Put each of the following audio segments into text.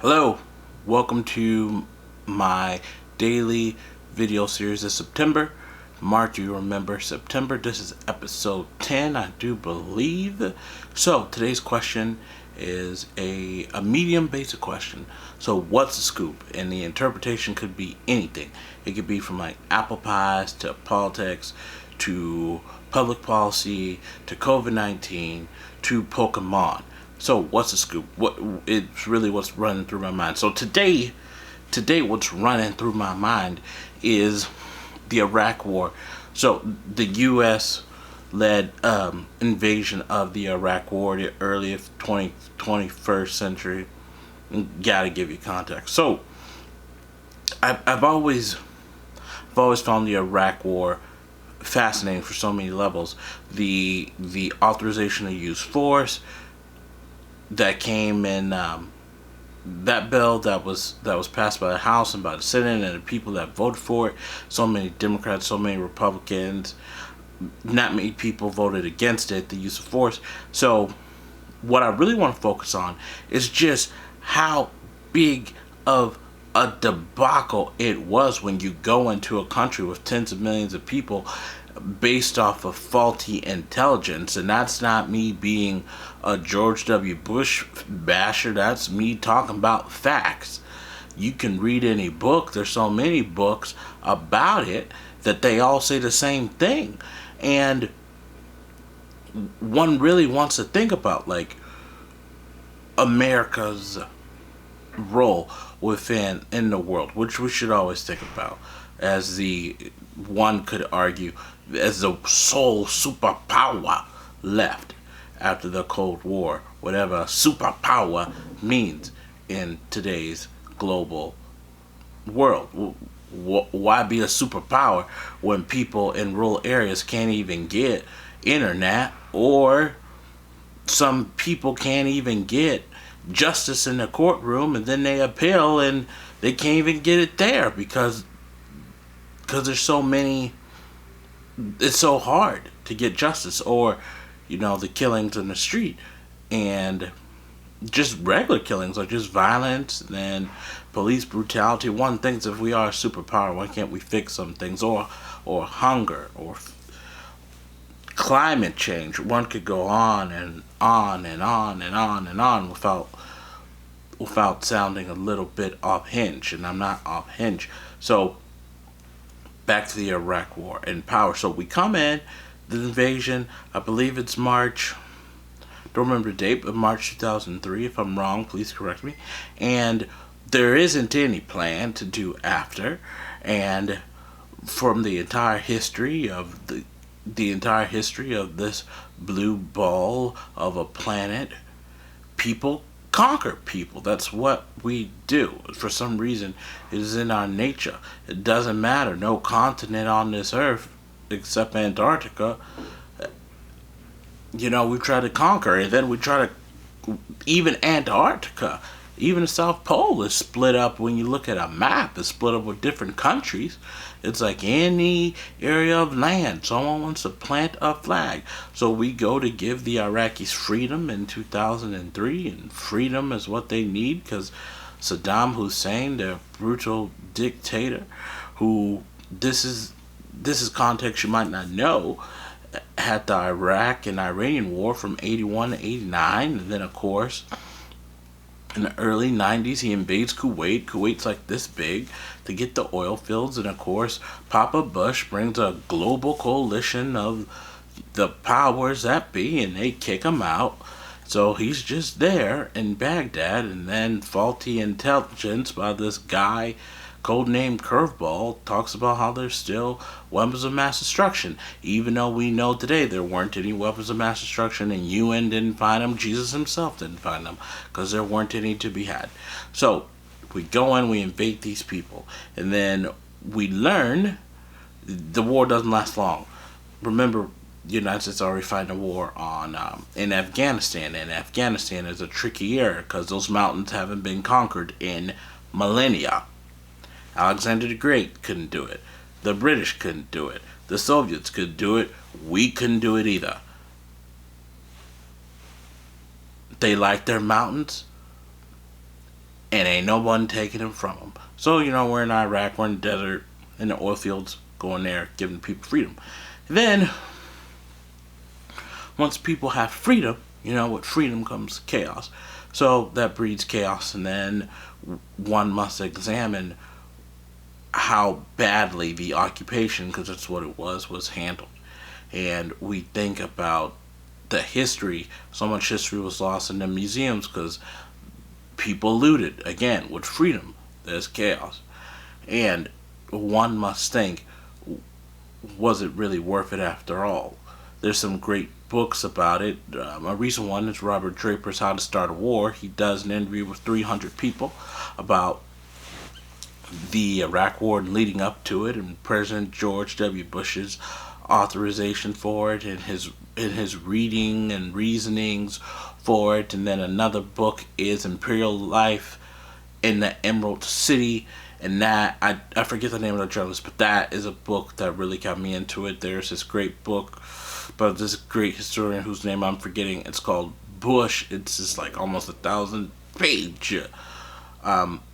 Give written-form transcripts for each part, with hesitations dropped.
Hello, welcome to my daily video series this September. March, you remember September. This is episode 10, I do believe. So today's question is a medium basic question. So what's the scoop? And the interpretation could be anything. It could be from like apple pies to politics to public policy to COVID-19 to Pokemon. So what's the scoop? It's really what's running through my mind. So today what's running through my mind is the Iraq War. So the U.S. led invasion of the Iraq War, the early 21st century. Gotta give you context. So I've always found the Iraq War fascinating for so many levels. The authorization to use force that came in, that bill that was passed by the House and by the Senate, and the people that voted for it. So many Democrats, so many Republicans. Not many people voted against it, the use of force. So what I really want to focus on is just how big of a debacle it was when you go into a country with tens of millions of people based off of faulty intelligence. And that's not me being a George W. Bush basher. That's me talking about facts. You can read any book. There's so many books about it that they all say the same thing. And one really wants to think about like America's role within in the world, which we should always think about as the one could argue as the sole superpower left after the Cold War, whatever superpower means in today's global world. Why be a superpower when people in rural areas can't even get internet, or some people can't even get justice in the courtroom, and then they appeal and they can't even get it there because there's so many. It's so hard to get justice, or the killings in the street, and just regular killings, or just violence and police brutality. One thinks if we are a superpower, why can't we fix some things, or hunger, or climate change? One could go on and on and on and on and on without sounding a little bit off hinge, and I'm not off hinge. So back to the Iraq War and power. So we come in, the invasion, I believe it's March, don't remember the date, but March 2003. If I'm wrong, please correct me. And there isn't any plan to do after. And from the entire history of the entire history of this blue ball of a planet, people conquer people. That's what we do. For some reason, it is in our nature. It doesn't matter. No continent on this earth except Antarctica, we try to conquer, and then we try to, even Antarctica, even the South Pole is split up. When you look at a map, it's split up with different countries. It's like any area of land, someone wants to plant a flag. So we go to give the Iraqis freedom in 2003, and freedom is what they need because Saddam Hussein, the brutal dictator, who this is context you might not know, had the Iraq and Iranian War from 81 to 89, and then of course in the early 90s he invades Kuwait. Kuwait's like this big to get the oil fields, and of course Papa Bush brings a global coalition of the powers that be, and they kick him out. So he's just there in Baghdad, and then faulty intelligence by this guy codenamed Curveball talks about how there's still weapons of mass destruction, even though we know today there weren't any weapons of mass destruction, and UN didn't find them, Jesus himself didn't find them, because there weren't any to be had. So we go in, we invade these people, and then we learn the war doesn't last long. Remember, the United States already fighting a war in Afghanistan, and Afghanistan is a tricky area because those mountains haven't been conquered in millennia. Alexander the Great couldn't do it. The British couldn't do it. The Soviets could do it. We couldn't do it either. They like their mountains, and ain't no one taking them from them. So, we're in Iraq, we're in the desert, in the oil fields, going there, giving people freedom. Then, once people have freedom, with freedom comes chaos. So that breeds chaos, and then one must examine how badly the occupation, because that's what it was handled. And we think about the history. So much history was lost in the museums because people looted. Again, with freedom, there's chaos. And one must think, was it really worth it after all? There's some great books about it. A recent one is Robert Draper's How to Start a War. He does an interview with 300 people about the Iraq War and leading up to it, and President George W. Bush's authorization for it, and his reading and reasonings for it. And then another book is Imperial Life in the Emerald City, and that I forget the name of the journalist, but that is a book that really got me into it. There's this great book about this great historian whose name I'm forgetting. It's called Bush. It's just like almost 1,000-page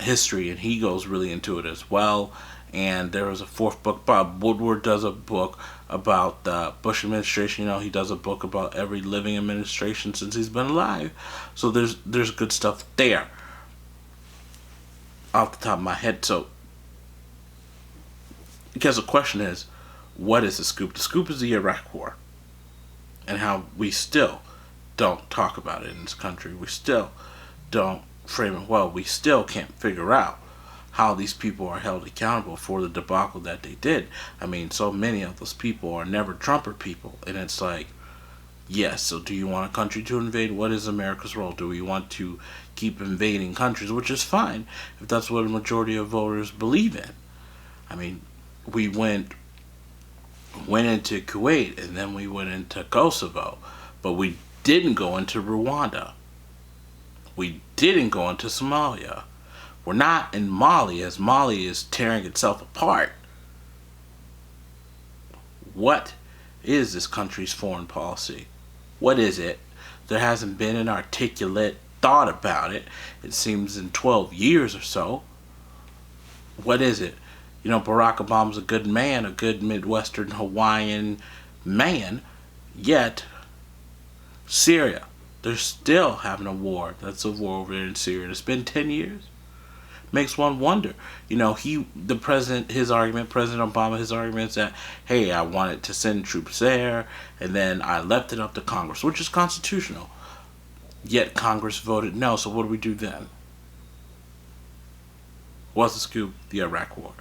history, and he goes really into it as well. And there was a fourth book. Bob Woodward does a book about the Bush administration. He does a book about every living administration since he's been alive. So there's good stuff there off the top of my head. So because the question is, what is the scoop? The scoop is the Iraq War, and how we still don't talk about it in this country. We still don't frame it well. We still can't figure out how these people are held accountable for the debacle that they did. I mean, so many of those people are never Trumper people, and it's like, yes, so do you want a country to invade? What is America's role? Do we want to keep invading countries, which is fine if that's what a majority of voters believe in? I mean, we went into Kuwait, and then we went into Kosovo, but we didn't go into Rwanda. We didn't go into Somalia. We're not in Mali, as Mali is tearing itself apart. What is this country's foreign policy? What is it? There hasn't been an articulate thought about it, it seems, in 12 years or so. What is it? Barack Obama's a good man, a good Midwestern Hawaiian man, yet Syria, they're still having a war. That's a war over there in Syria. It's been 10 years. Makes one wonder. President Obama, his argument is that, hey, I wanted to send troops there, and then I left it up to Congress, which is constitutional. Yet Congress voted no, so what do we do then? What's the scoop? The Iraq War.